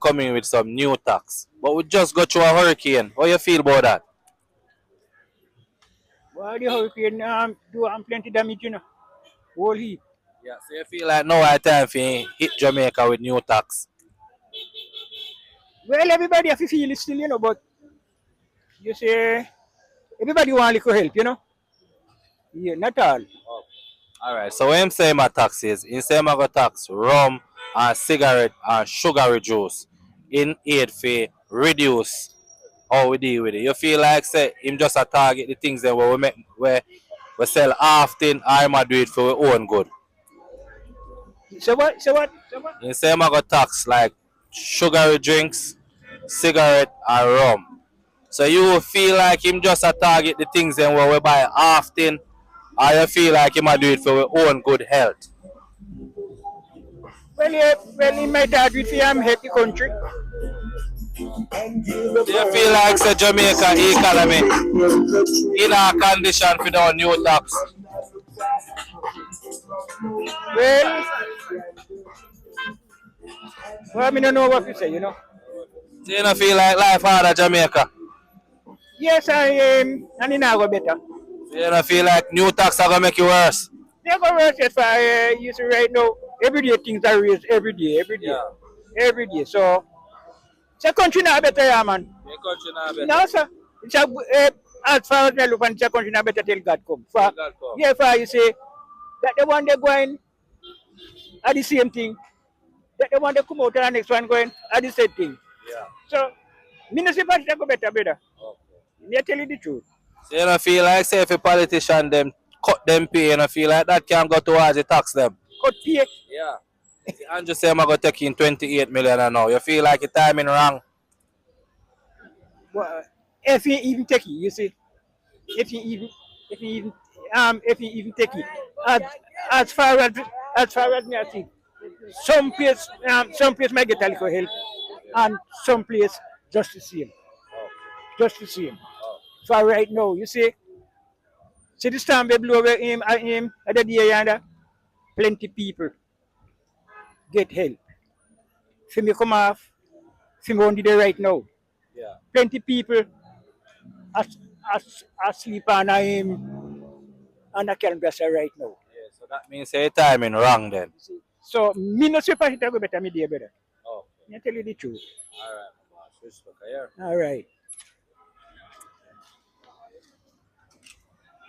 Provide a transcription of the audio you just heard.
coming with some new tax. But we just got through a hurricane. How you feel about that? Well, the hurricane do plenty damage, whole heap. Yeah, so you feel like now at time for hit Jamaica with new tax. Well, everybody have to feel it still, but you say everybody want little help, Yeah, not all. Alright, so when him say my tax is, he say my go tax rum and cigarette and sugary juice in aid for reduce how we deal with it. You feel like say him just a target the things that we make where we sell often or him a do it for our own good. So what? So what? So what? He say him a go tax like sugary drinks, cigarette and rum. So you feel like him just a target the things then where we buy often or you feel like him a do it for our own good health. Well, yeah, well, in my dad with help the country. Do you feel like say Jamaica economy in a condition for the new tax? Well, I mean, I don't know what to say, Do you not feel like life hard at Jamaica? Yes, and it now go better. Do you not feel like new tax are gonna make you worse? They go worse as far you see right now. Every day things are raised every day. So, it's a country now better, yeah, man. Your country not better. No, sir. It's a, as far as I look, it's a country now better till God come. For, God come. yeah, for you say that the one they going are the same thing. That the one they come out and the next one going are the same thing. Yeah. So, municipality go better, better. Okay. Me tell you the truth. So you don't feel like say if a politician them cut them pay, you don't feel like that can go towards the tax them? Cut pay. Yeah. And just say I'm gonna take in 28 million and now. You feel like your timing wrong? Well, if you even take it, you see, if you even, if you even take it, as, as far as, as far as me I think, some place might get a little help, and some place just the same, just the same. For right now, you see this time we blow over him at the day yonder, plenty people get help. For me come off, for me only there right now. Yeah. Plenty people as asleep on him and I can bless her right now. Yeah. So that means say your timing wrong then. So me no say go better me dear brother. Oh. I tell you the truth. Alright, my boss. Respect, yeah. All right.